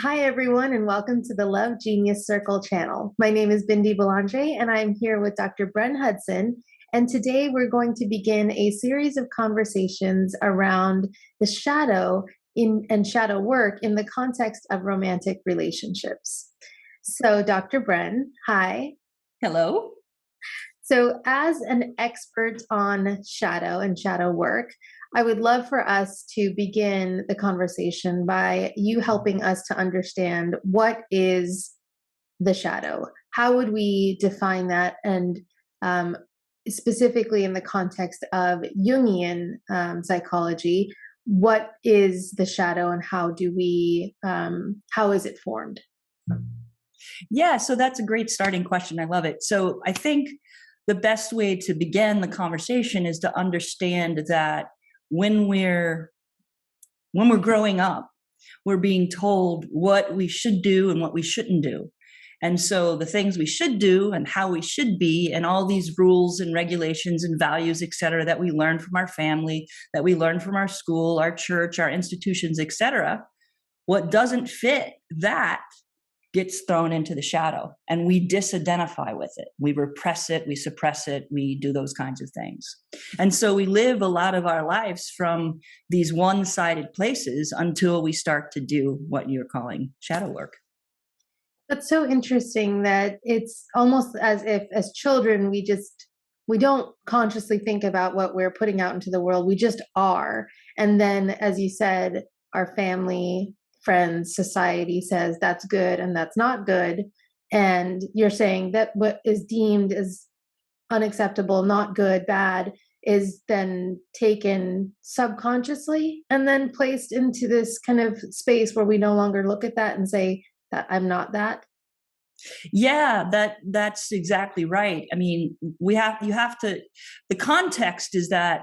Hi, everyone, and welcome to the Love Genius Circle channel. My name is Bindi, Belanger, and I'm here with Dr. Bren Hudson. And today we're going to begin a series of conversations around the shadow and shadow work in the context of romantic relationships. So, Dr. Bren, hi. Hello. So, as an expert on shadow and shadow work, I would love for us to begin the conversation by you helping us to understand what is the shadow. How would we define that? And specifically in the context of Jungian psychology, what is the shadow and how is it formed? Yeah, so that's a great starting question. I love it. So I think the best way to begin the conversation is to understand that when we're growing up, we're being told what we should do and what we shouldn't do. And so the things we should do and how we should be, and all these rules and regulations and values, et cetera, that we learn from our family, that we learn from our school, our church, our institutions, et cetera, what doesn't fit that gets thrown into the shadow, and we disidentify with it. We repress it, we suppress it, we do those kinds of things. And so we live a lot of our lives from these one-sided places until we start to do what you're calling shadow work. That's so interesting that it's almost as if as children we don't consciously think about what we're putting out into the world. We just are. And then, as you said, our family, friends, society says that's good and that's not good. And you're saying that what is deemed as unacceptable, not good, bad, is then taken subconsciously and then placed into this kind of space where we no longer look at that and say that I'm not that. Yeah, that's exactly right. I mean, the context is that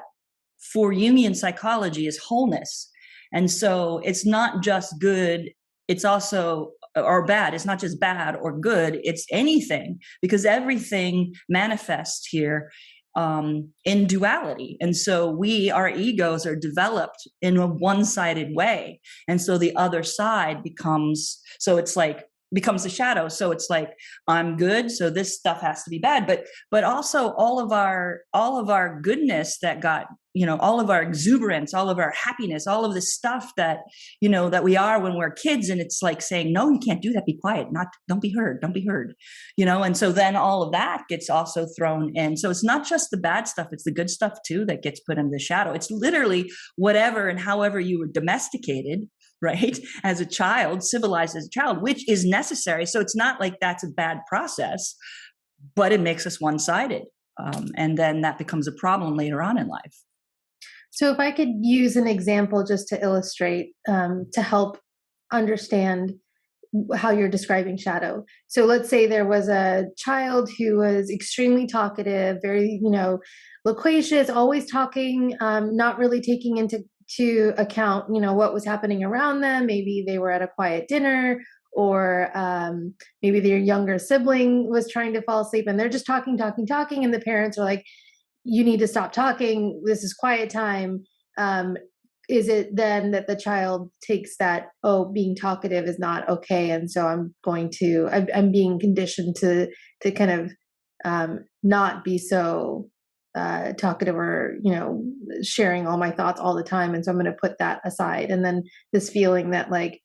for Jungian psychology is wholeness. And so it's not just good, it's also, or bad, it's not just bad or good, it's anything, because everything manifests here in duality. And so our egos are developed in a one-sided way. And so the other side becomes the shadow. So it's like, I'm good, so this stuff has to be bad. But also all of our goodness that got, all of our exuberance, all of our happiness, all of the stuff that, that we are when we're kids. And it's like saying, no, you can't do that. Be quiet. Don't be heard. Don't be heard. And so then all of that gets also thrown in. So it's not just the bad stuff. It's the good stuff too, that gets put in the shadow. It's literally whatever and however you were domesticated, right? As a child, civilized as a child, which is necessary. So it's not like that's a bad process, but it makes us one-sided. And then that becomes a problem later on in life. So if I could use an example just to illustrate, to help understand how you're describing shadow. So let's say there was a child who was extremely talkative, very, loquacious, always talking, not really taking into account, what was happening around them. Maybe they were at a quiet dinner, or maybe their younger sibling was trying to fall asleep and they're just talking, and the parents are like, you need to stop talking. This is quiet time. Is it then that the child takes that, oh, being talkative is not okay, and so I'm being conditioned to kind of not be so talkative, or sharing all my thoughts all the time, and so I'm going to put that aside, and then this feeling that like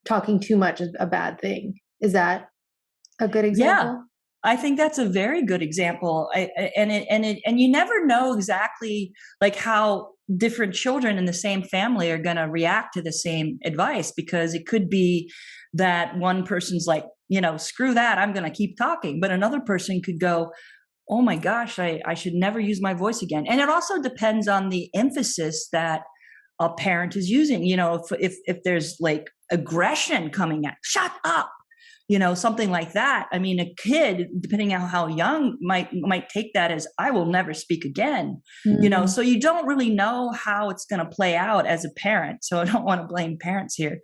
talking too much is a bad thing. Is that a good example? Yeah. I think that's a very good example. And you never know exactly like how different children in the same family are going to react to the same advice, because it could be that one person's like, screw that, I'm going to keep talking. But another person could go, oh my gosh, I should never use my voice again. And it also depends on the emphasis that a parent is using. If there's like aggression coming at, shut up, something like that. I mean, a kid, depending on how young, might take that as, I will never speak again. Mm-hmm. So you don't really know how it's going to play out as a parent. So I don't want to blame parents here.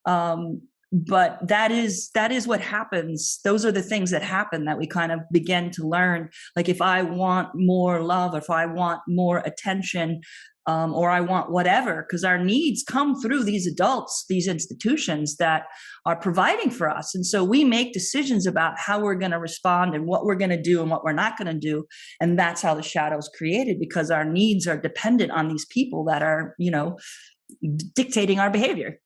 But that is what happens. Those are the things that happen that we kind of begin to learn. Like if I want more love, if I want more attention, or I want whatever, because our needs come through these adults, these institutions that are providing for us. And so we make decisions about how we're going to respond and what we're going to do and what we're not going to do. And that's how the shadow is created, because our needs are dependent on these people that are, dictating our behavior.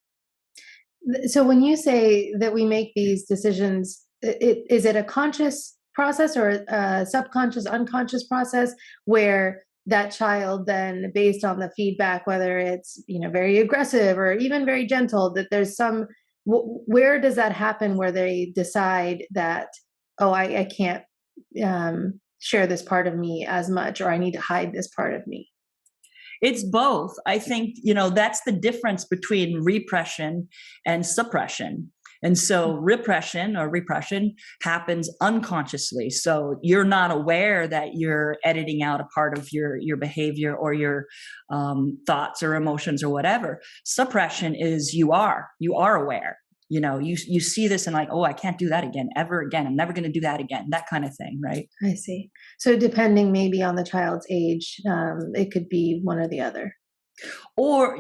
So when you say that we make these decisions, is it a conscious process or a subconscious, unconscious process where that child then, based on the feedback, whether it's very aggressive or even very gentle, that there's some, where does that happen where they decide that, oh, I can't share this part of me as much, or I need to hide this part of me? It's both. I think, that's the difference between repression and suppression. And so repression happens unconsciously. So you're not aware that you're editing out a part of your behavior or your thoughts or emotions or whatever. Suppression is you are aware. You see this and like, oh, I can't do that again, ever again. I'm never going to do that again. That kind of thing, right? I see. So depending maybe on the child's age, it could be one or the other. Or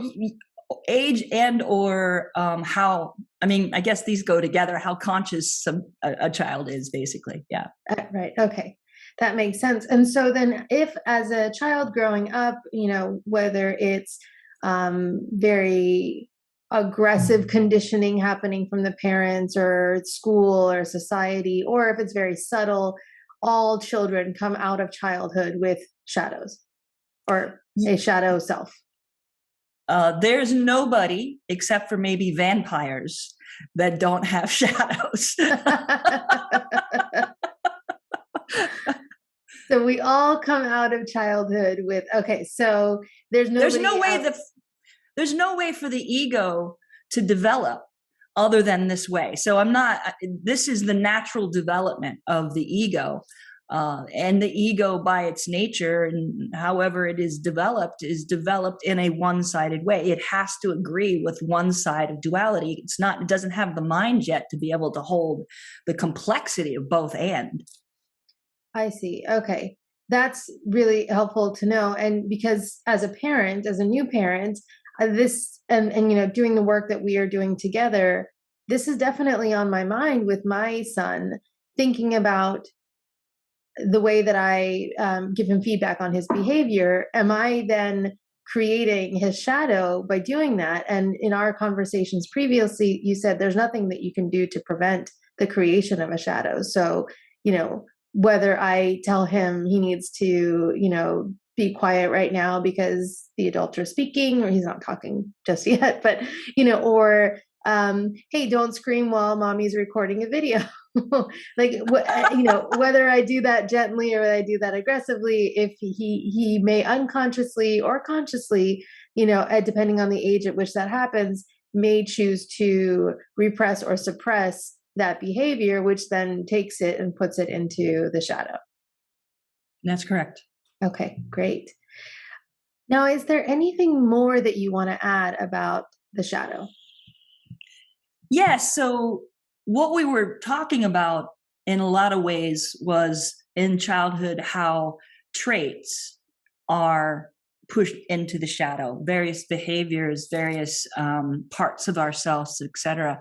age and or how, I guess these go together, how conscious a child is, basically. Yeah. Right. Okay. That makes sense. And so then if as a child growing up, whether it's very aggressive conditioning happening from the parents or school or society, or if it's very subtle, all children come out of childhood with shadows or a shadow self. There's nobody except for maybe vampires that don't have shadows. So we all come out of childhood with, okay, so there's no way for the ego to develop other than this way. So this is the natural development of the ego. And the ego by its nature and however it is developed in a one-sided way. It has to agree with one side of duality. It doesn't have the mind yet to be able to hold the complexity of both and. I see. Okay. That's really helpful to know. And because as a new parent, this and doing the work that we are doing together, this is definitely on my mind with my son, thinking about the way that I give him feedback on his behavior. Am I then creating his shadow by doing that? And in our conversations previously, you said there's nothing that you can do to prevent the creation of a shadow. So, whether I tell him he needs to, be quiet right now because the adults are speaking, or he's not talking just yet, but, or, hey, don't scream while mommy's recording a video. Like, whether I do that gently or I do that aggressively, if he may unconsciously or consciously, depending on the age at which that happens, may choose to repress or suppress that behavior, which then takes it and puts it into the shadow. That's correct. Okay, great. Now, is there anything more that you want to add about the shadow? Yes. So what we were talking about in a lot of ways was in childhood, how traits are pushed into the shadow, various behaviors, various parts of ourselves, etc.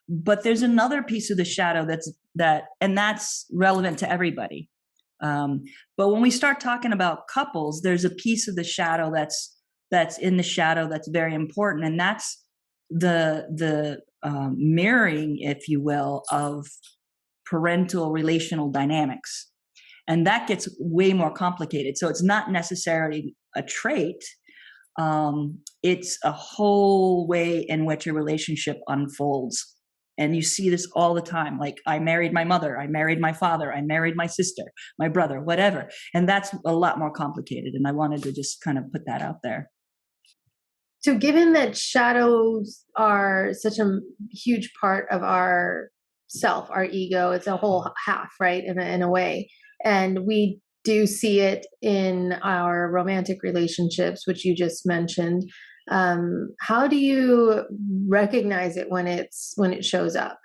But there's another piece of the shadow that's relevant to everybody. But when we start talking about couples, there's a piece of the shadow that's in the shadow that's very important, and that's the mirroring, if you will, of parental relational dynamics. And that gets way more complicated. So it's not necessarily a trait. It's a whole way in which a relationship unfolds. And you see this all the time. Like, I married my mother, I married my father, I married my sister, my brother, whatever. And that's a lot more complicated. And I wanted to just kind of put that out there. So given that shadows are such a huge part of our self, our ego, it's a whole half, right? In a way. And we do see it in our romantic relationships, which you just mentioned. How do you recognize it when it shows up?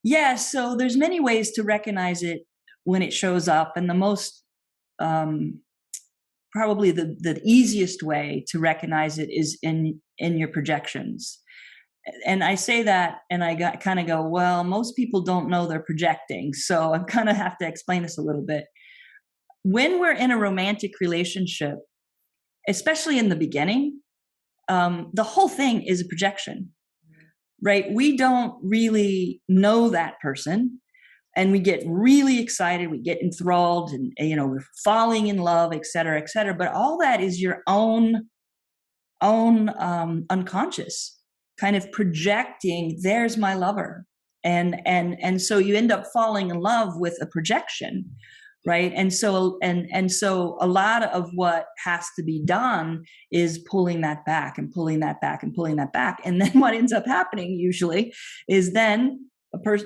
Yeah, so there's many ways to recognize it when it shows up, and the most probably the easiest way to recognize it is in your projections. And I say that, and I kind of go, well, most people don't know they're projecting. So I kind of have to explain this a little bit. When we're in a romantic relationship, especially in the beginning, the whole thing is a projection, right? We don't really know that person, and we get really excited, we get enthralled, and we're falling in love, et cetera, et cetera. But all that is your own unconscious kind of projecting, there's my lover. And so you end up falling in love with a projection, right? And so a lot of what has to be done is pulling that back and pulling that back and pulling that back. And then what ends up happening usually is then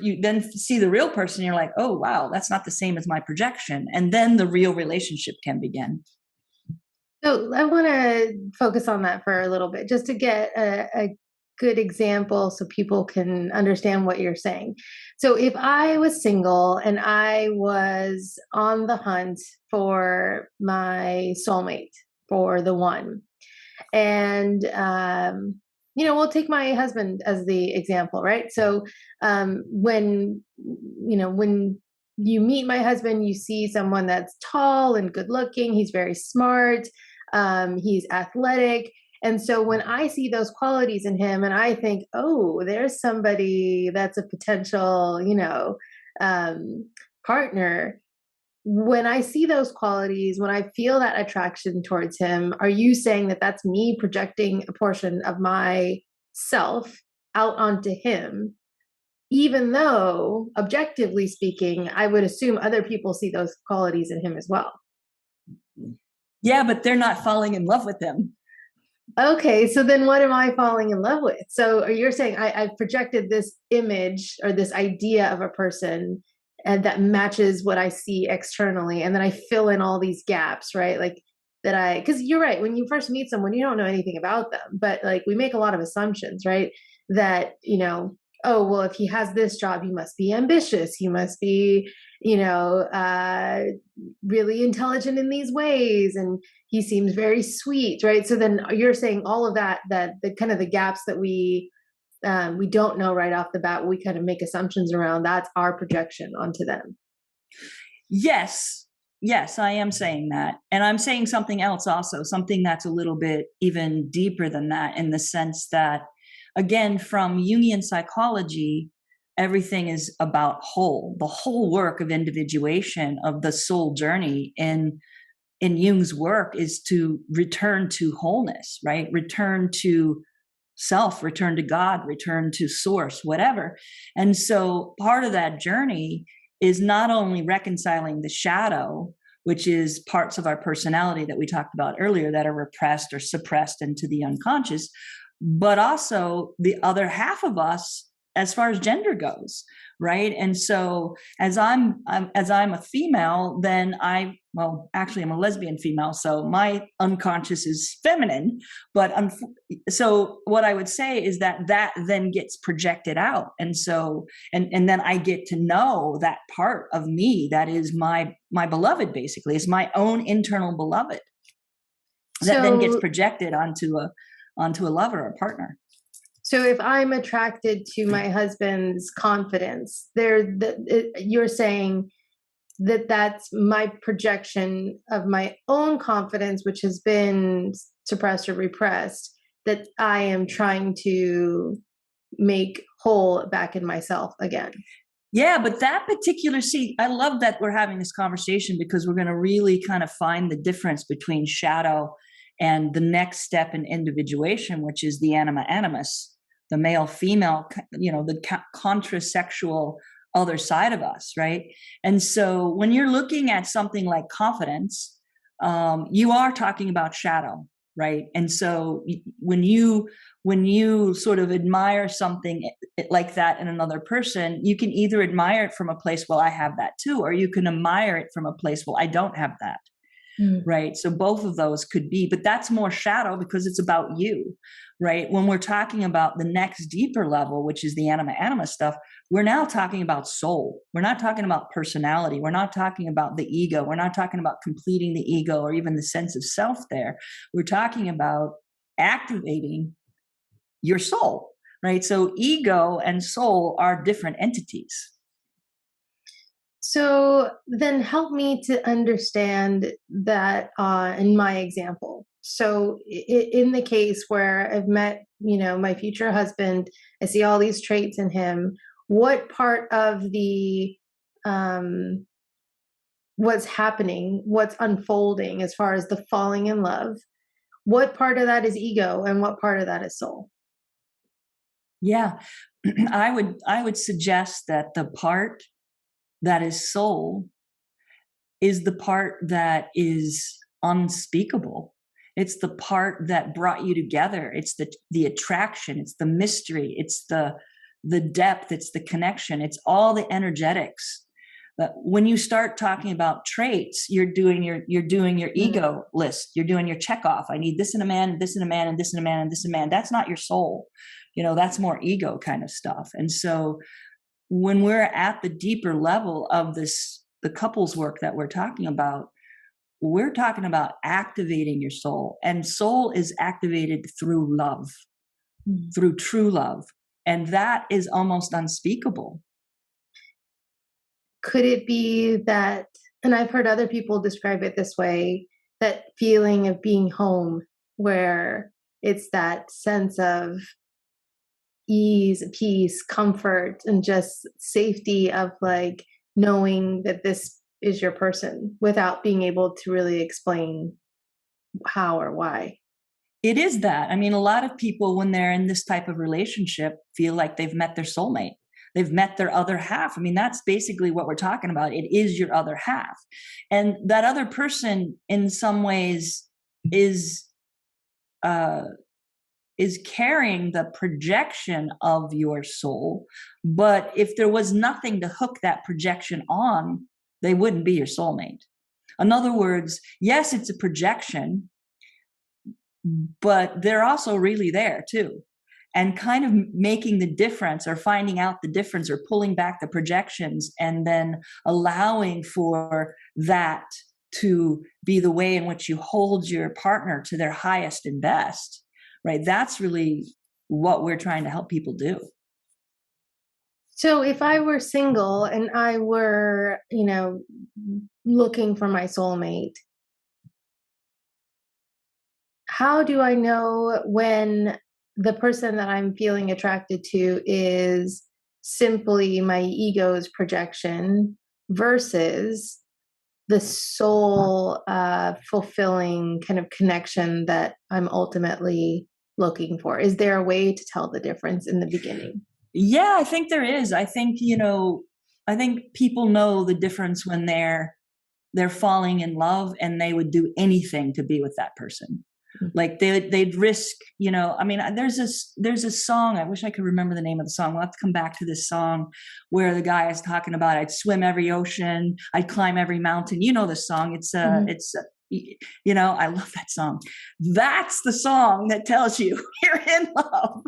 you then see the real person, you're like, oh wow, that's not the same as my projection. And then the real relationship can begin. So I want to focus on that for a little bit, just to get a good example so people can understand what you're saying. So if I was single and I was on the hunt for my soulmate, for the one, and we'll take my husband as the example, right? So when you meet my husband, you see someone that's tall and good looking, he's very smart, he's athletic. And so when I see those qualities in him and I think, oh, there's somebody that's a potential, partner, when I see those qualities, when I feel that attraction towards him, are you saying that that's me projecting a portion of myself out onto him, even though objectively speaking, I would assume other people see those qualities in him as well? Yeah, but they're not falling in love with him. Okay, so then what am I falling in love with? So you're saying I've projected this image or this idea of a person and that matches what I see externally, and then I fill in all these gaps, right? Like because you're right, when you first meet someone, you don't know anything about them, but like we make a lot of assumptions, right? That, oh, well, if he has this job, he must be ambitious. He must be, really intelligent in these ways. And he seems very sweet, right? So then you're saying all of that the kind of the gaps that we don't know right off the bat, we kind of make assumptions around, that's our projection onto them. Yes, I am saying that. And I'm saying something else also, something that's a little bit even deeper than that, in the sense that, again, from Jungian psychology, everything is about the whole work of individuation of the soul journey in Jung's work is to return to wholeness, right? Return to self, return to God, return to source, whatever. And so part of that journey is not only reconciling the shadow, which is parts of our personality that we talked about earlier that are repressed or suppressed into the unconscious, but also the other half of us as far as gender goes, right? And so as I'm a female, then actually I'm a lesbian female, so my unconscious is feminine. But so what I would say is that then gets projected out, and so and then I get to know that part of me that is my beloved, basically, is my own internal beloved, that then gets projected onto a lover or partner. So if I'm attracted to my husband's confidence, you're saying that that's my projection of my own confidence, which has been suppressed or repressed, that I am trying to make whole back in myself again. Yeah, but that particular I love that we're having this conversation, because we're going to really kind of find the difference between shadow and the next step in individuation, which is the anima animus, the male female, the contrasexual other side of us, right? And so when you're looking at something like confidence, you are talking about shadow, right? And so when you sort of admire something like that in another person, you can either admire it from a place, well, I have that too, or you can admire it from a place, well, I don't have that. Mm. right? So both of those could be, but that's more shadow because it's about you, right? When we're talking about the next deeper level, which is the anima stuff, we're now talking about soul. We're not talking about personality. We're not talking about the ego. We're not talking about completing the ego or even the sense of self there. We're talking about activating your soul, right? So ego and soul are different entities. So then help me to understand that in my example. So in the case where I've met, my future husband, I see all these traits in him. What part of the what's happening, what's unfolding as far as the falling in love, what part of that is ego and what part of that is soul? Yeah. I would suggest that the part that is soul is the part that is unspeakable. It's the part that brought you together. It's the attraction. It's the mystery. It's the depth. It's the connection. It's all the energetics. But when you start talking about traits, you're doing your ego list. You're doing your check off. I need this in a man, this in a man, and this in a man, and this in a man. That's not your soul. That's more ego kind of stuff. And so when we're at the deeper level of this, the couples work that we're talking about activating your soul, and soul is activated through love, through true love. And that is almost unspeakable. Could it be that, and I've heard other people describe it this way, that feeling of being home, where it's that sense of ease, peace, comfort, and just safety of like knowing that this is your person without being able to really explain how or why? It is that. I mean, a lot of people, when they're in this type of relationship, feel like they've met their soulmate. They've met their other half. I mean, that's basically what we're talking about. It is your other half. And that other person, in some ways, is carrying the projection of your soul. But if there was nothing to hook that projection on, they wouldn't be your soulmate. In other words, yes, it's a projection, but they're also really there too. And kind of making the difference, or finding out the difference, or pulling back the projections and then allowing for that to be the way in which you hold your partner to their highest and best, right? That's really what we're trying to help people do. So if I were single and I were, looking for my soulmate, how do I know when the person that I'm feeling attracted to is simply my ego's projection versus the soul fulfilling kind of connection that I'm ultimately looking for? Is there a way to tell the difference in the beginning? Yeah, I think there is. I think, I think people know the difference when they're falling in love and they would do anything to be with that person. Like they'd risk, I mean, there's a song, I wish I could remember the name of the song. We'll have to come back to this song where the guy is talking about, I'd swim every ocean, I'd climb every mountain. You know the song. It's I love that song. That's the song that tells you you're in love.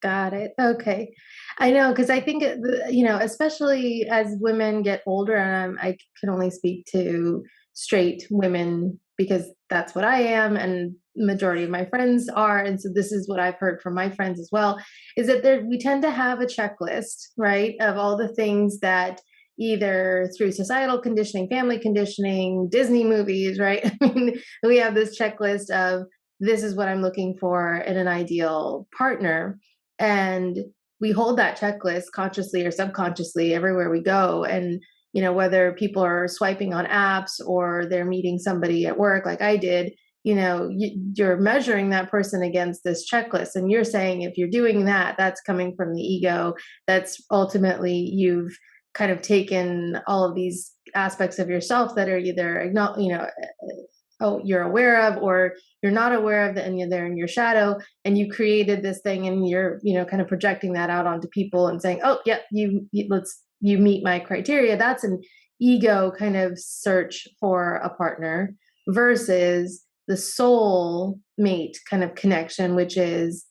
Got it. Okay. I know, because I think, especially as women get older, and I can only speak to straight women because that's what I am, and majority of my friends are. And so this is what I've heard from my friends as well, is that we tend to have a checklist, right, of all the things that either through societal conditioning, family conditioning, Disney movies, right? I mean, we have this checklist of this is what I'm looking for in an ideal partner. And we hold that checklist consciously or subconsciously everywhere we go. And, whether people are swiping on apps or they're meeting somebody at work like I did, you're measuring that person against this checklist. And you're saying if you're doing that, that's coming from the ego. That's ultimately you've kind of taken all of these aspects of yourself that are either, you're aware of, or you're not aware of, and they're in your shadow, and you created this thing, and you're kind of projecting that out onto people and saying, oh yeah, you meet my criteria. That's an ego kind of search for a partner versus the soul mate kind of connection, which is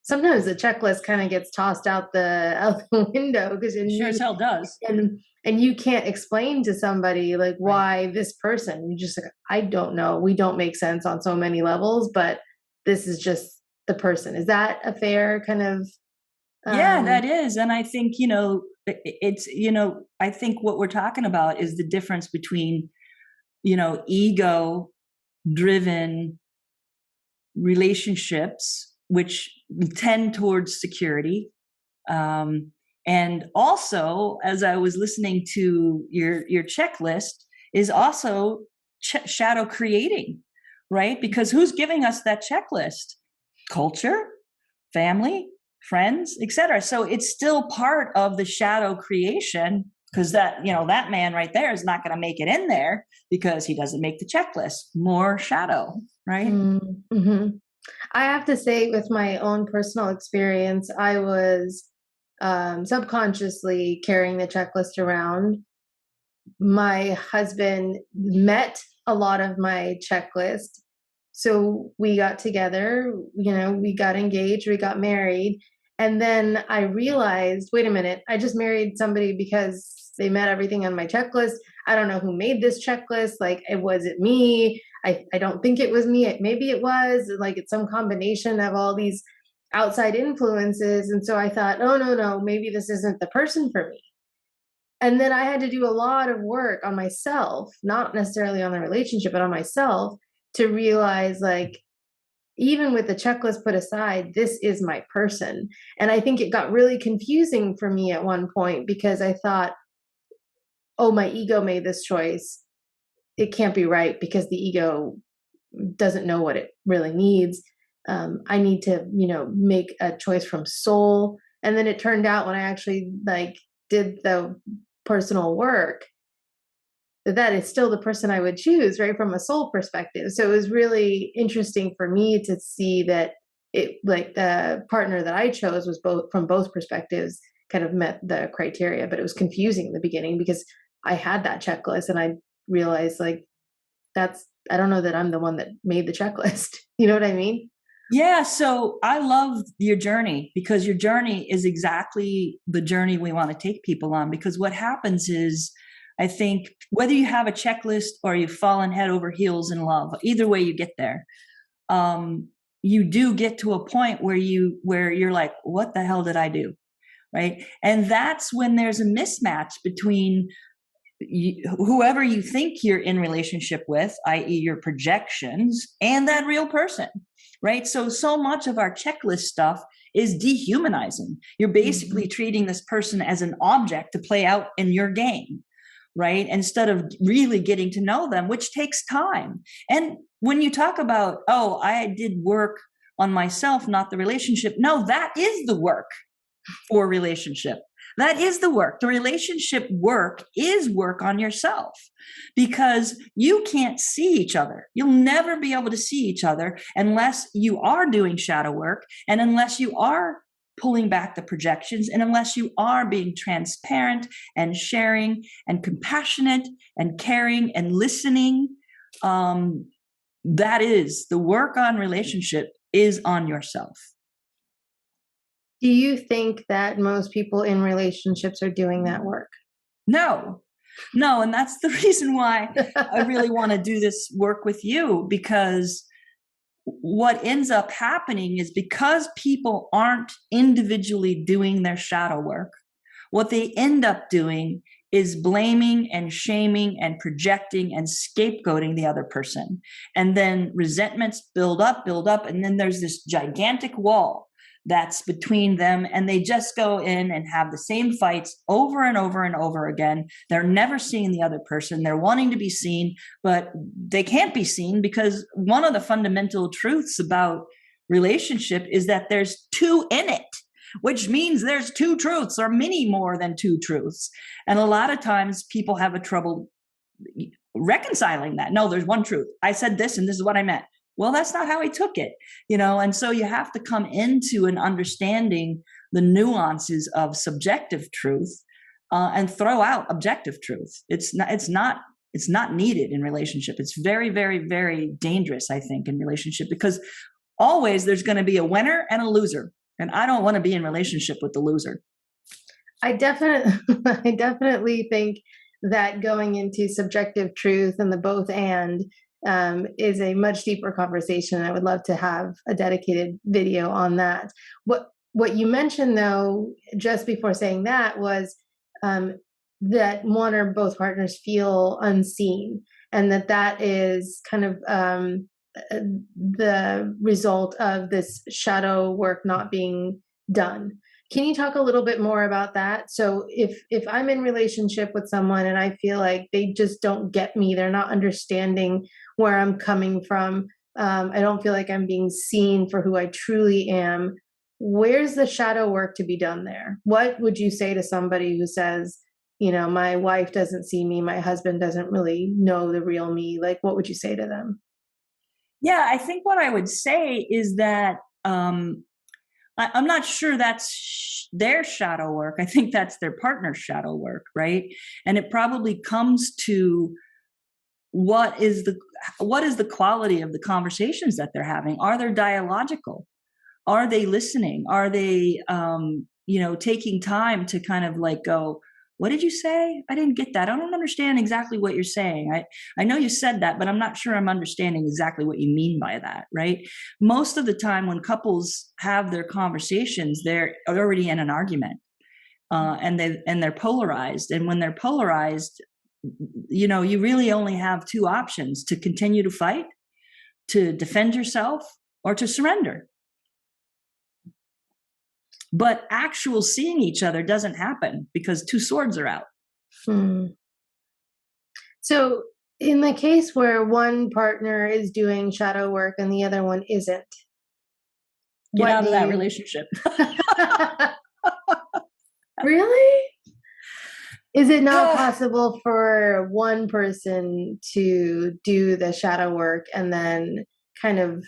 sometimes the checklist kind of gets tossed out the window because Sure as hell does. and you can't explain to somebody like Right. why this person. You just like, I don't know. We don't make sense on so many levels, but this is just the person. Is that a fair kind of Yeah, um that is. And I think, it's, I think what we're talking about is the difference between, ego driven relationships, which tend towards security. And also, as I was listening to your checklist, is also shadow creating, right? Because who's giving us that checklist? Culture, family, friends, etc. So it's still part of the shadow creation, because that man right there is not going to make it in there because he doesn't make the checklist. More shadow, right? mm-hmm. I have to say, with my own personal experience, I was subconsciously carrying the checklist around. My husband met a lot of my checklist. So we got together, we got engaged, we got married. And then I realized, wait a minute, I just married somebody because they met everything on my checklist. I don't know who made this checklist. Like, was it me? I don't think it was me. Maybe it was. Like, it's some combination of all these outside influences. And so I thought, oh, no, maybe this isn't the person for me. And then I had to do a lot of work on myself, not necessarily on the relationship, but on myself, to realize, like, even with the checklist put aside, this is my person. And I think it got really confusing for me at one point because I thought, oh, my ego made this choice. It can't be right because the ego doesn't know what it really needs. I need to, make a choice from soul. And then it turned out, when I actually did the personal work, that is still the person I would choose, right, from a soul perspective. So it was really interesting for me to see that it, like, the partner that I chose was both, from both perspectives, kind of met the criteria. But it was confusing in the beginning because I had that checklist and I realized, like, I don't know that I'm the one that made the checklist. You know what I mean? Yeah, so I love your journey, because your journey is exactly the journey we want to take people on. Because what happens is, I think, whether you have a checklist or you've fallen head over heels in love, either way you get there, you do get to a point where you're like, what the hell did I do? Right? And that's when there's a mismatch between whoever you think you're in relationship with, i.e. your projections, and that real person, right? So much of our checklist stuff is dehumanizing. You're basically treating this person as an object to play out in your game, right? Instead of really getting to know them, which takes time. And when you talk about, oh, I did work on myself, not the relationship. No, that is the work for relationship. That is the work. The relationship work is work on yourself, because you can't see each other. You'll never be able to see each other unless you are doing shadow work, and unless you are pulling back the projections, and unless you are being transparent and sharing and compassionate and caring and listening. That is the work on relationship, is on yourself. Do you think that most people in relationships are doing that work? No. And that's the reason why I really want to do this work with you, because what ends up happening is, because people aren't individually doing their shadow work, what they end up doing is blaming and shaming and projecting and scapegoating the other person. And then resentments build up, and then there's this gigantic wall that's between them, and they just go in and have the same fights over and over and over again. They're never seeing the other person. They're wanting to be seen, but they can't be seen, because one of the fundamental truths about relationship is that there's two in it, which means there's two truths, or many more than two truths. And a lot of times people have a trouble reconciling that. No, there's one truth. I said this and this is what I meant. Well, that's not how he took it, and so you have to come into an understanding the nuances of subjective truth, and throw out objective truth. It's not needed in relationship. It's very, very, very dangerous, I think, in relationship, because always there's going to be a winner and a loser. And I don't want to be in relationship with the loser. I definitely think that going into subjective truth and the both and is a much deeper conversation. I would love to have a dedicated video on that. What you mentioned, though, just before saying that was that one or both partners feel unseen, and that is kind of the result of this shadow work not being done. Can you talk a little bit more about that? So if I'm in relationship with someone and I feel like they just don't get me, they're not understanding where I'm coming from, I don't feel like I'm being seen for who I truly am, where's the shadow work to be done there? What would you say to somebody who says, my wife doesn't see me, my husband doesn't really know the real me? Like, what would you say to them? Yeah, I think what I would say is that I'm not sure that's their shadow work. I think that's their partner's shadow work, right? And it probably comes to what is the quality of the conversations that they're having? Are they dialogical? Are they listening? Are they taking time to kind of like go, what did you say? I didn't get that. I don't understand exactly what you're saying. I know you said that, but I'm not sure I'm understanding exactly what you mean by that, right? Most of the time when couples have their conversations, they're already in an argument, and they're polarized. And when they're polarized, you really only have two options: to continue to fight, to defend yourself, or to surrender. But actual seeing each other doesn't happen because two swords are out. So in the case where one partner is doing shadow work and the other one isn't, get out of that relationship. Really? Is it not possible for one person to do the shadow work and then kind of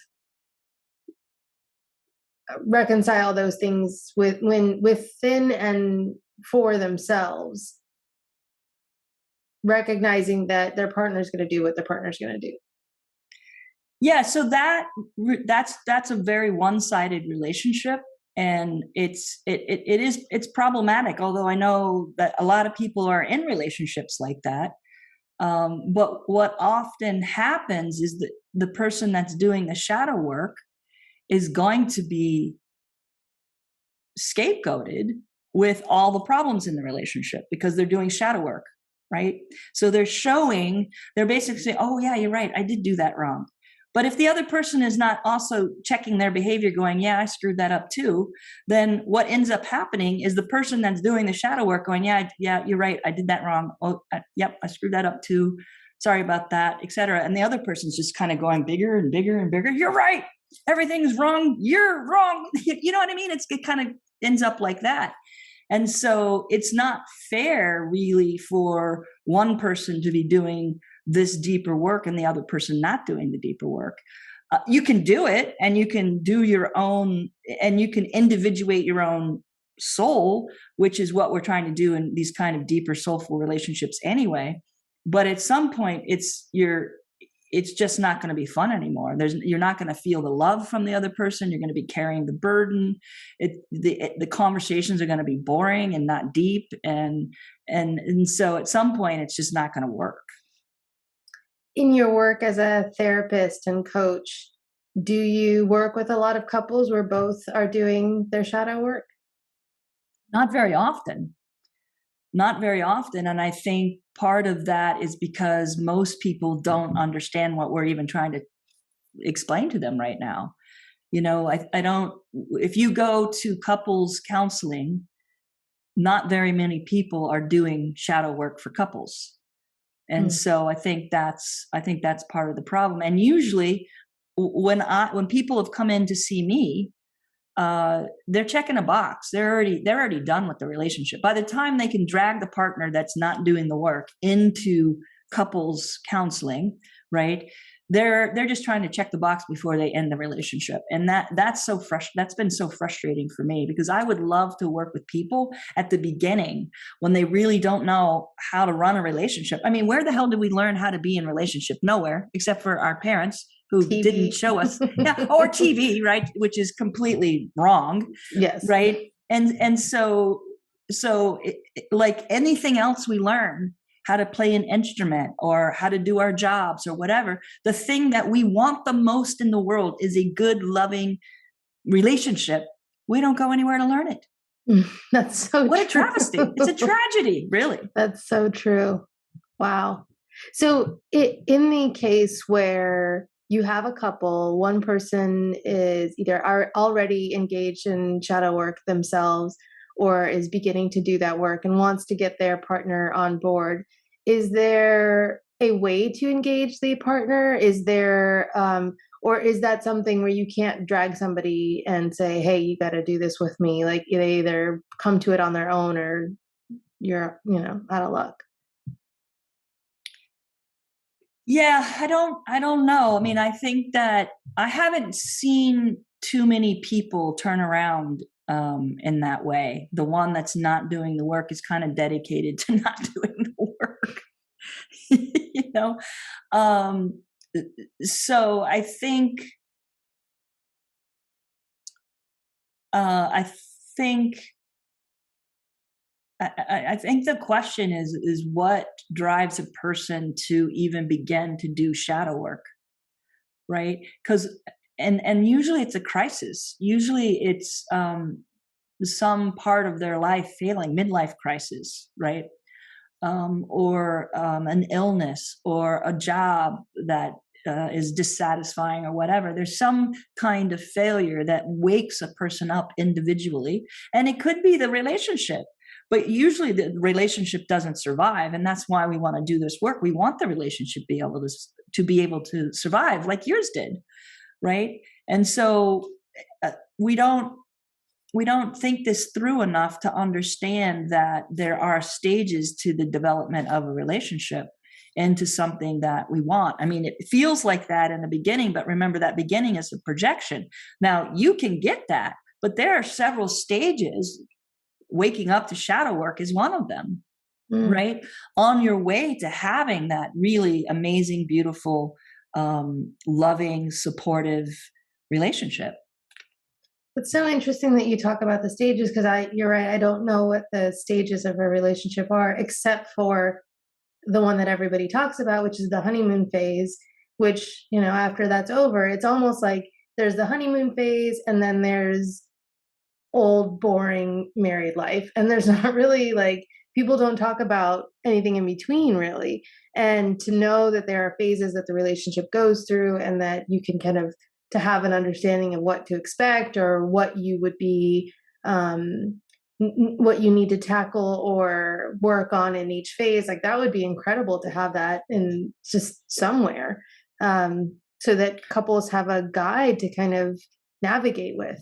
reconcile those things within and for themselves, recognizing that their partner's going to do what their partner's going to do? Yeah, so that's a very one-sided relationship, and it's problematic. Although I know that a lot of people are in relationships like that, but what often happens is that the person that's doing the shadow work is going to be scapegoated with all the problems in the relationship because they're doing shadow work, right? So they're basically saying, oh yeah, you're right, I did do that wrong. But if the other person is not also checking their behavior going, yeah, I screwed that up too, then what ends up happening is the person that's doing the shadow work going, yeah, you're right, I did that wrong. Oh, yep, I screwed that up too. Sorry about that, etc. And the other person's just kind of going bigger and bigger and bigger. You're right. Everything's wrong. You're wrong. You know what I mean? It kind of ends up like that. And so it's not fair really for one person to be doing this deeper work and the other person not doing the deeper work. You can do it, and you can do your own, and you can individuate your own soul, which is what we're trying to do in these kind of deeper soulful relationships anyway. But at some point it's just not going to be fun anymore. You're not going to feel the love from the other person. You're going to be carrying the burden. The conversations are going to be boring and not deep. And so at some point it's just not going to work. In your work as a therapist and coach, do you work with a lot of couples where both are doing their shadow work? Not very often. Not very often. And I think part of that is because most people don't understand what we're even trying to explain to them right now. I don't, if you go to couples counseling, not very many people are doing shadow work for couples. And so I think that's part of the problem. And usually when people have come in to see me, they're checking a box. They're already done with the relationship. By the time they can drag the partner that's not doing the work into couples counseling, right? they're just trying to check the box before they end the relationship. And that's been so frustrating for me, because I would love to work with people at the beginning when they really don't know how to run a relationship. I mean, where the hell did we learn how to be in relationship? Nowhere, except for our parents, who TV. didn't show us. Yeah, or TV, right? Which is completely wrong. Yes. Right. And so like anything else we learn, how to play an instrument or how to do our jobs or whatever, the thing that we want the most in the world is a good, loving relationship. We don't go anywhere to learn it. That's so what true. A travesty. It's a tragedy, really. That's so true. Wow. So in the case where you have a couple, one person is either already engaged in shadow work themselves or is beginning to do that work and wants to get their partner on board, is there a way to engage the partner? Is there, or is that something where you can't drag somebody and say, hey, you got to do this with me? Like they either come to it on their own or you're, out of luck. Yeah, I don't know. I mean, I think that I haven't seen too many people turn around in that way. The one that's not doing the work is kind of dedicated to not doing the work. So I think I think the question is what drives a person to even begin to do shadow work, right? Because and usually it's a crisis. Usually it's some part of their life failing, midlife crisis, right? Or an illness or a job that is dissatisfying or whatever. There's some kind of failure that wakes a person up individually, and it could be the relationship. But usually the relationship doesn't survive, and that's why we want to do this work. We want the relationship to be able to survive, like yours did, right? And so we don't think this through enough to understand that there are stages to the development of a relationship into something that we want. I mean, it feels like that in the beginning, but remember that beginning is a projection. Now you can get that, but there are several stages. Waking up to shadow work is one of them, right? On your way to having that really amazing, beautiful, loving, supportive relationship. It's so interesting that you talk about the stages, because you're right. I don't know what the stages of a relationship are, except for the one that everybody talks about, which is the honeymoon phase, which, after that's over, it's almost like there's the honeymoon phase and then there's old, boring married life. And there's not really people don't talk about anything in between really. And to know that there are phases that the relationship goes through and that you can kind of to have an understanding of what to expect or what you would be, what you need to tackle or work on in each phase, that would be incredible to have that in just somewhere, so that couples have a guide to kind of navigate with.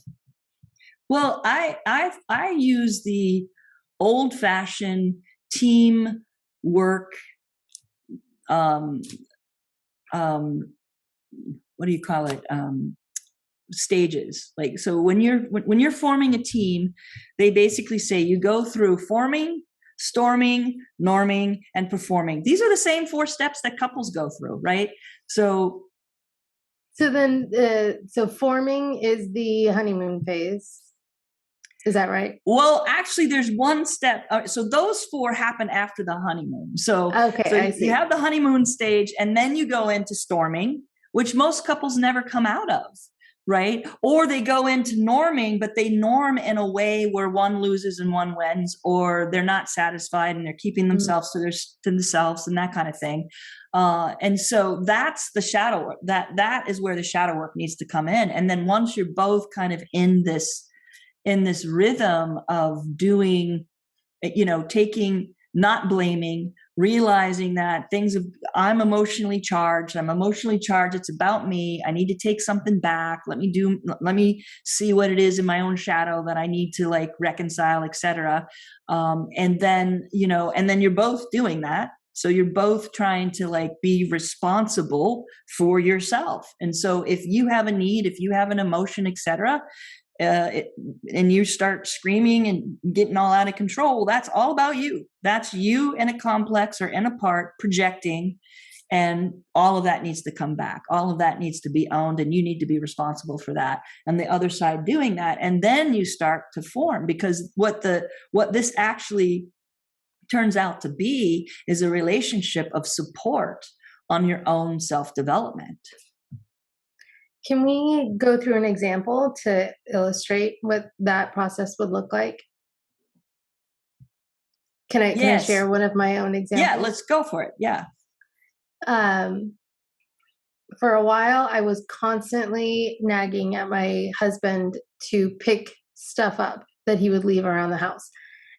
Well, I use the old-fashioned team work. What do you call it? Stages. So when you're forming a team, they basically say you go through forming, storming, norming, and performing. These are the same 4 steps that couples go through, right? So then, forming is the honeymoon phase. Is that right? Well, actually, there's one step. So those 4 happen after the honeymoon. So I see. You have the honeymoon stage, and then you go into storming, which most couples never come out of, right? Or they go into norming, but they norm in a way where one loses and one wins, or they're not satisfied and they're keeping themselves to themselves and that kind of thing. And so that's the shadow work. That is where the shadow work needs to come in. And then once you're both kind of in this rhythm of doing, taking, not blaming, realizing that I'm emotionally charged. It's about me. I need to take something back. Let me see what it is in my own shadow that I need to reconcile, etc. And then you're both doing that. So you're both trying to like be responsible for yourself. And so if you have a need, if you have an emotion, etc., and you start screaming and getting all out of control, that's all about you. That's you in a complex or in a part projecting, and all of that needs to come back. All of that needs to be owned, and you need to be responsible for that. And the other side doing that, and then you start to form, because what this actually turns out to be is a relationship of support on your own self-development. Can we go through an example to illustrate what that process would look like? Can I share one of my own examples? Yeah, let's go for it. Yeah. For a while, I was constantly nagging at my husband to pick stuff up that he would leave around the house.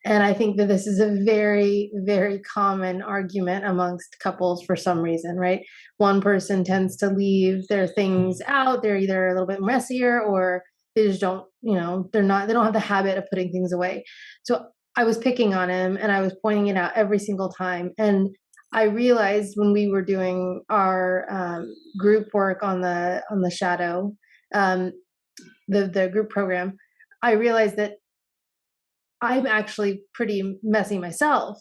And I think that this is a very, very common argument amongst couples for some reason, right? One person tends to leave their things out. They're either a little bit messier, or they just don't, they don't have the habit of putting things away. So I was picking on him, and I was pointing it out every single time. And I realized when we were doing our group work on the shadow, the group program, I realized that I'm actually pretty messy myself.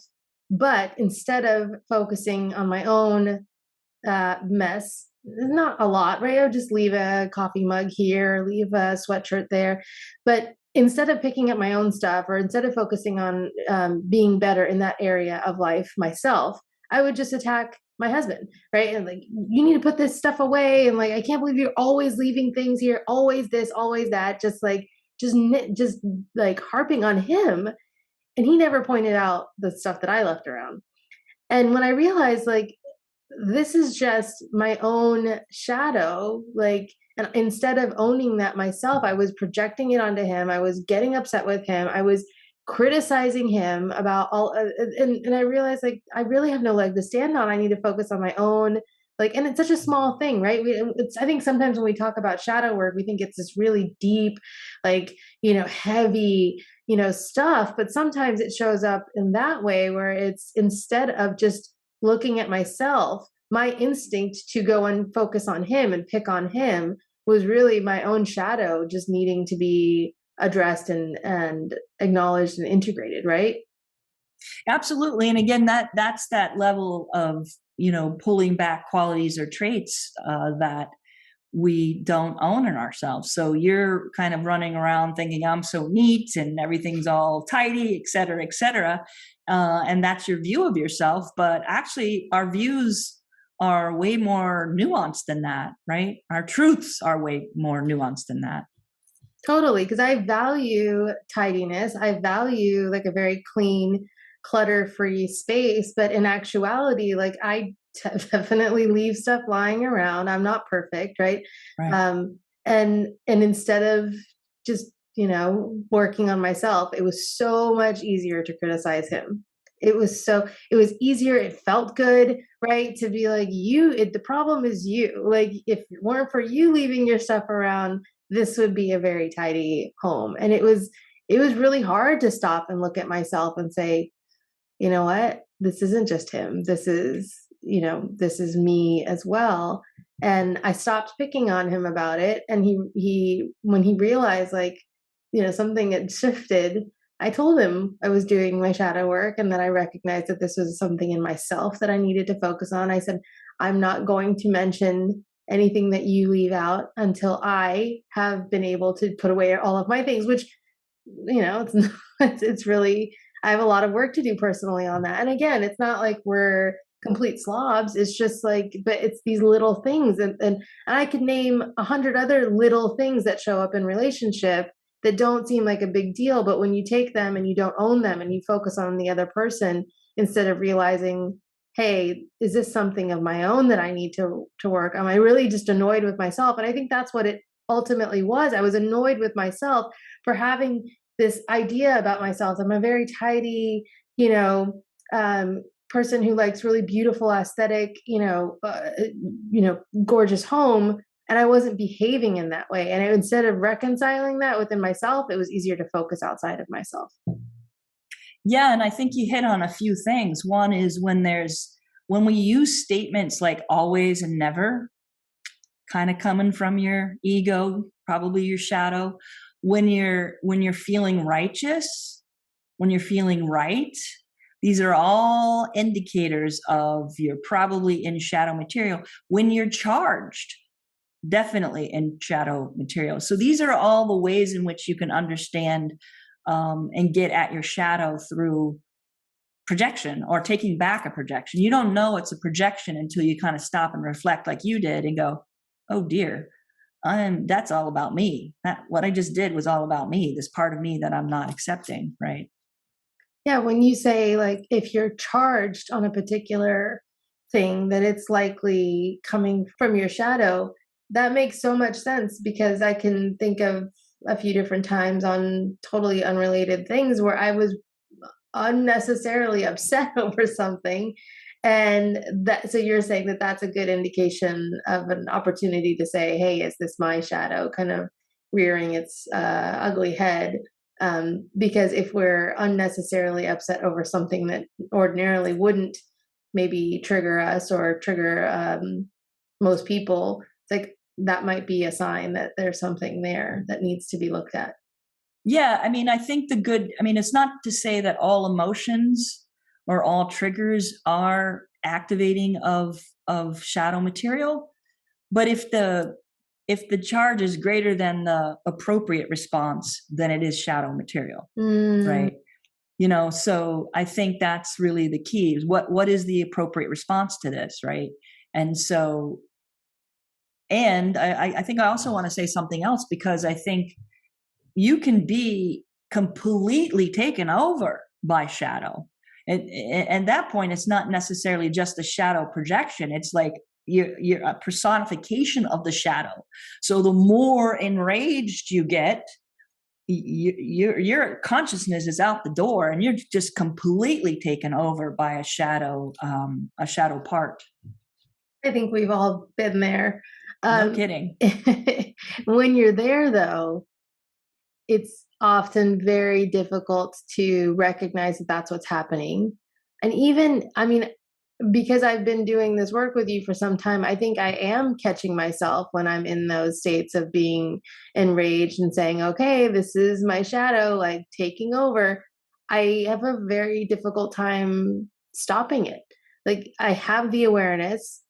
But instead of focusing on my own mess, not a lot, right? I would just leave a coffee mug here, leave a sweatshirt there. But instead of picking up my own stuff, or instead of focusing on being better in that area of life myself, I would just attack my husband, right? And like, you need to put this stuff away. And like, I can't believe you're always leaving things here, always this, always that, just like harping on him. And he never pointed out the stuff that I left around. And when I realized, like, this is just my own shadow, like, and instead of owning that myself, I was projecting it onto him. I was getting upset with him. I was criticizing him about all, and I realized, like, I really have no leg to stand on. I need to focus on my own, like, and it's such a small thing, right? I think sometimes when we talk about shadow work, we think it's this really deep, like, heavy, stuff. But sometimes it shows up in that way, where it's, instead of just looking at myself, my instinct to go and focus on him and pick on him was really my own shadow just needing to be addressed and acknowledged and integrated, right? Absolutely. And again, that's that level of, pulling back qualities or traits that we don't own in ourselves. So you're kind of running around thinking, I'm so neat and everything's all tidy, et cetera, et cetera. And that's your view of yourself. But actually, our views are way more nuanced than that, right? Our truths are way more nuanced than that. Totally. Because I value tidiness. I value like a very clean, clutter-free space. But in actuality, like, I definitely leave stuff lying around. I'm not perfect, right? Right. And instead of just, working on myself, it was so much easier to criticize him. It was easier. It felt good, right? To be like, the problem is you. Like, if it weren't for you leaving your stuff around, this would be a very tidy home. And it was really hard to stop and look at myself and say, you know what, this isn't just him. This is me as well. And I stopped picking on him about it. And he when he realized, like, something had shifted, I told him I was doing my shadow work and that I recognized that this was something in myself that I needed to focus on. I said, I'm not going to mention anything that you leave out until I have been able to put away all of my things, which, it's really, I have a lot of work to do personally on that. And again, it's not like we're complete slobs. It's just like, but it's these little things. And I could name 100 other little things that show up in relationship that don't seem like a big deal. But when you take them and you don't own them and you focus on the other person, instead of realizing, hey, is this something of my own that I need to work? Am I really just annoyed with myself? And I think that's what it ultimately was. I was annoyed with myself for having this idea about myself. I'm a very tidy, person who likes really beautiful aesthetic, gorgeous home. And I wasn't behaving in that way. And instead of reconciling that within myself, it was easier to focus outside of myself. Yeah, and I think you hit on a few things. One is when there's when we use statements like always and never, kind of coming from your ego, probably your shadow, when you're feeling righteous, when you're feeling right, these are all indicators of you're probably in shadow material. When you're charged, definitely in shadow material. So these are all the ways in which you can understand and get at your shadow through projection or taking back a projection. You don't know it's a projection until you kind of stop and reflect like you did and go, oh dear, that's all about me. What I just did was all about me, this part of me that I'm not accepting, right? Yeah, when you say like if you're charged on a particular thing, that it's likely coming from your shadow, that makes so much sense because I can think of a few different times on totally unrelated things where I was unnecessarily upset over something. And that, so you're saying that that's a good indication of an opportunity to say, hey, is this my shadow kind of rearing its ugly head? Because if we're unnecessarily upset over something that ordinarily wouldn't maybe trigger us or trigger most people, it's like that might be a sign that there's something there that needs to be looked at. Yeah, I mean, I think it's not to say that all emotions or all triggers are activating of shadow material, but if the charge is greater than the appropriate response, then it is shadow material, Mm, right? So I think that's really the key is what is the appropriate response to this, right? And so, and I think I also want to say something else because I think you can be completely taken over by shadow. And at that point, it's not necessarily just a shadow projection. It's like you're a personification of the shadow. So the more enraged you get, your consciousness is out the door, and you're just completely taken over by a shadow part. I think we've all been there. No Um, kidding. when you're there, though, it's often very difficult to recognize that that's what's happening. And even, I mean, because I've been doing this work with you for some time, I think I am catching myself when I'm in those states of being enraged and saying, okay, this is my shadow, like taking over. I have a very difficult time stopping it. Like I have the awareness,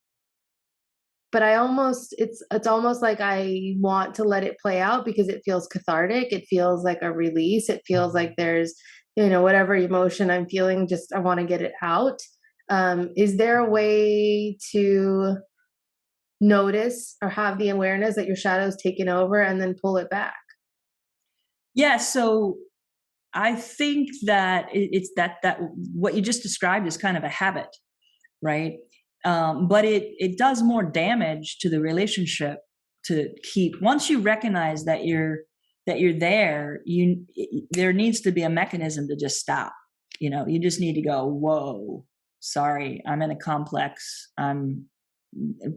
but I almost it's almost like I want to let it play out because it feels cathartic. It feels like a release. It feels like there's, whatever emotion I'm feeling, just I want to get it out. Is there a way to notice or have the awareness that your shadow's taken over and then pull it back? Yeah. So I think that it's that what you just described is kind of a habit, right? But it does more damage to the relationship to keep. Once you recognize that you're there, there needs to be a mechanism to just stop. You just need to go, whoa, sorry, I'm in a complex. I'm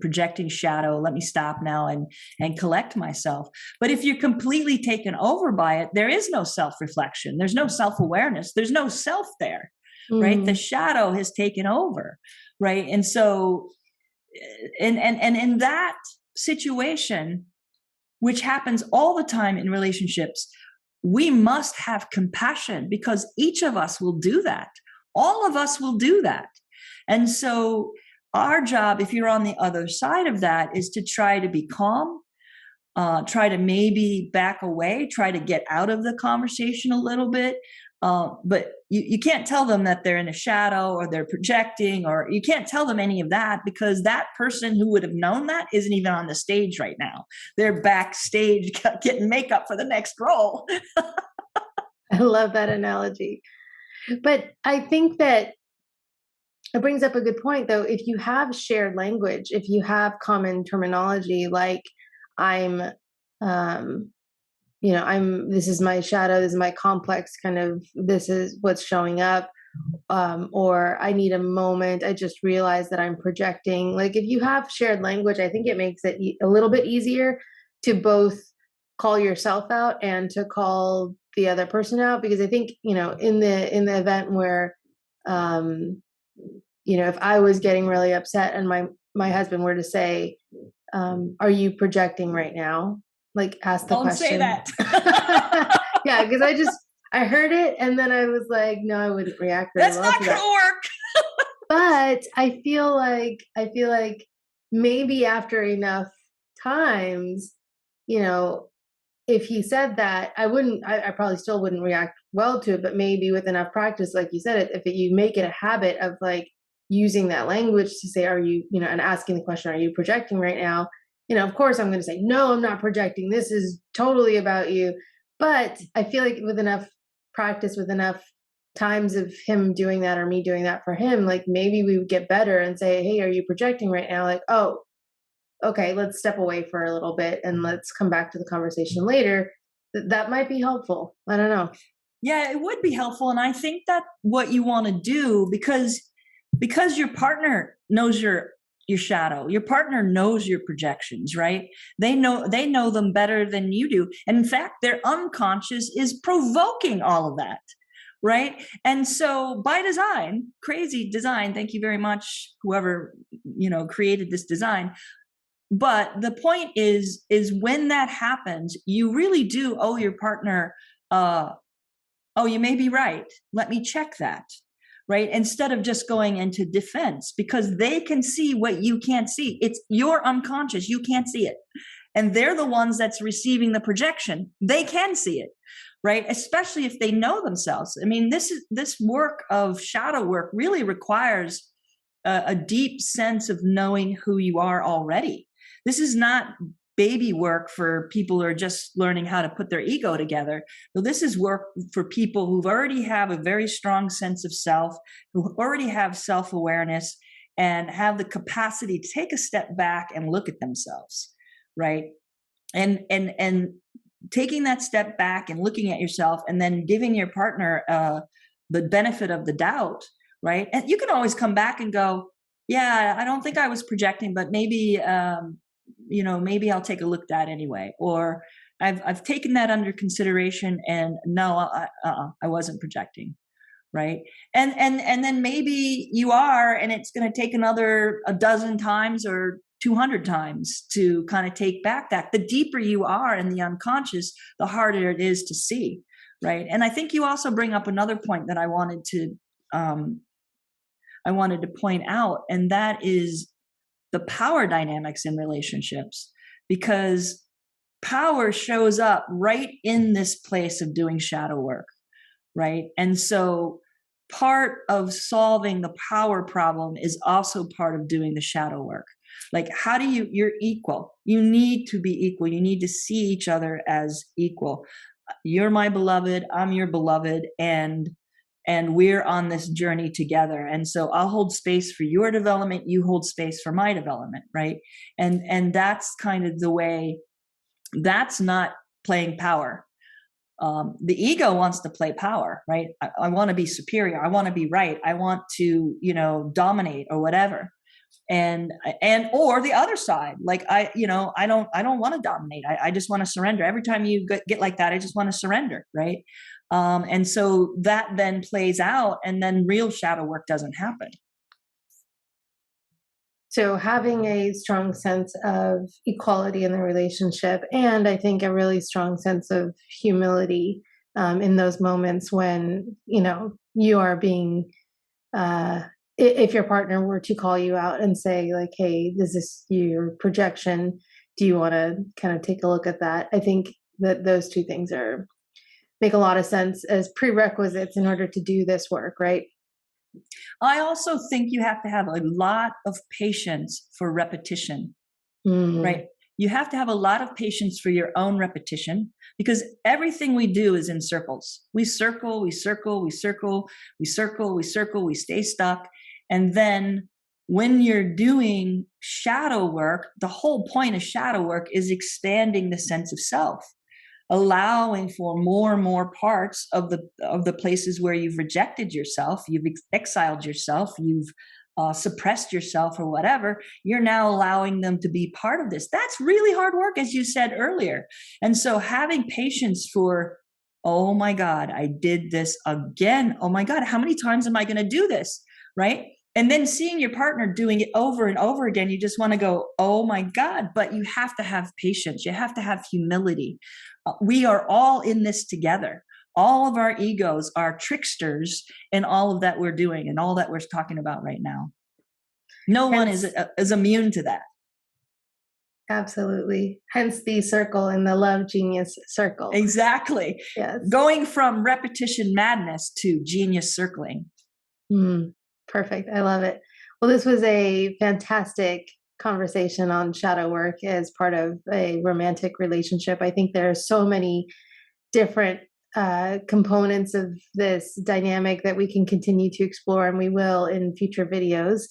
projecting shadow. Let me stop now and collect myself. But if you're completely taken over by it, there is no self-reflection. There's no self-awareness. There's no self there, right? The Mm. shadow has taken over, right? And so, and in that situation, which happens all the time in relationships, we must have compassion because each of us will do that. All of us will do that. And so our job, if you're on the other side of that, is to try to be calm, try to maybe back away, try to get out of the conversation a little bit. But you can't tell them that they're in a shadow or they're projecting, or you can't tell them any of that because that person who would have known that isn't even on the stage right now. They're backstage getting makeup for the next role. I love that analogy. But I think that it brings up a good point, though. If you have shared language, if you have common terminology, like I'm, um, this is my shadow, this is my complex kind of, this is what's showing up, or I need a moment, I just realized that I'm projecting. Like if you have shared language, I think it makes it a little bit easier to both call yourself out and to call the other person out, because I think, in the event where, um, if I was getting really upset and my husband were to say, are you projecting right now? Like, ask the Don't say question. that. Yeah, because I heard it and then I was like, no, I wouldn't react very That's well not to going that. to work. But I feel like maybe after enough times, if he said that, I probably still wouldn't react well to it, but maybe with enough practice, like you said, if you make it a habit of like using that language to say, are you, and asking the question, are you projecting right now? Of course I'm going to say, no, I'm not projecting. This is totally about you. But I feel like with enough practice, with enough times of him doing that or me doing that for him, like maybe we would get better and say, hey, are you projecting right now? Like, oh, okay, let's step away for a little bit and let's come back to the conversation later. That might be helpful. I don't know. Yeah, it would be helpful. And I think that what you want to do, because your partner knows your shadow, your partner knows your projections, right? They know them better than you do. And in fact, their unconscious is provoking all of that. Right. And so by design, crazy design, thank you very much, whoever, created this design. But the point is when that happens, you really do owe your partner, oh, you may be right. Let me check that. Right. Instead of just going into defense, because they can see what you can't see. It's your unconscious. You can't see it. And they're the ones that's receiving the projection. They can see it. Right. Especially if they know themselves. I mean, this work of shadow work really requires a deep sense of knowing who you are already. This is not baby work for people who are just learning how to put their ego together. So this is work for people who already have a very strong sense of self, who already have self-awareness and have the capacity to take a step back and look at themselves, right? And taking that step back and looking at yourself and then giving your partner the benefit of the doubt, right? And you can always come back and go, yeah, I don't think I was projecting, but maybe maybe I'll take a look at that anyway. Or I've taken that under consideration and no, I wasn't projecting. Right. And then maybe you are, and it's going to take another a dozen times or 200 times to kind of take back that. The deeper you are in the unconscious, the harder it is to see. Right. And I think you also bring up another point that I wanted to point out, and that is the power dynamics in relationships, because power shows up right in this place of doing shadow work, right? And so part of solving the power problem is also part of doing the shadow work. Like, how do you're equal. You need to be equal. You need to see each other as equal. You're my beloved, I'm your beloved, and we're on this journey together. And so I'll hold space for your development, you hold space for my development, right? And that's kind of the way. That's not playing power. The ego wants to play power, right? I want to be superior. I want to be right. I want to, dominate or whatever. And or the other side, like I don't want to dominate. I just want to surrender. Every time you get like that, I just want to surrender, right? And so that then plays out, and then real shadow work doesn't happen. So having a strong sense of equality in the relationship, and I think a really strong sense of humility in those moments when you are being, if your partner were to call you out and say like, "Hey, this is your projection. Do you want to kind of take a look at that?" I think that those two things make a lot of sense as prerequisites in order to do this work, right? I also think you have to have a lot of patience for repetition, right? You have to have a lot of patience for your own repetition, because everything we do is in circles. We circle, we circle, we circle, we circle, we circle, we stay stuck. And then when you're doing shadow work, the whole point of shadow work is expanding the sense of self, allowing for more and more parts of the places where you've rejected yourself, you've exiled yourself, you've suppressed yourself or whatever. You're now allowing them to be part of this. That's really hard work, as you said earlier. And so having patience for, oh my God, I did this again. Oh my God, how many times am I going to do this? Right? And then seeing your partner doing it over and over again, you just want to go, oh my God, but you have to have patience. You have to have humility. We are all in this together. All of our egos are tricksters in all of that we're doing and all that we're talking about right now. No one is immune to that. Absolutely. Hence the circle in the love genius circle. Exactly. Yes. Going from repetition madness to genius circling. Perfect. I love it. Well, this was a fantastic conversation on shadow work as part of a romantic relationship. I think there are so many different components of this dynamic that we can continue to explore, and we will in future videos.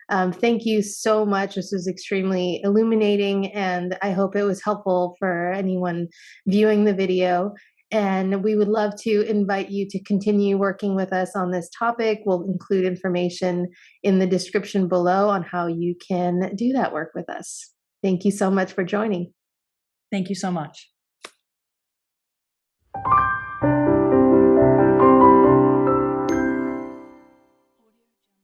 Thank you so much. This was extremely illuminating, and I hope it was helpful for anyone viewing the video. And we would love to invite you to continue working with us on this topic. We'll include information in the description below on how you can do that work with us. Thank you so much for joining. Thank you so much.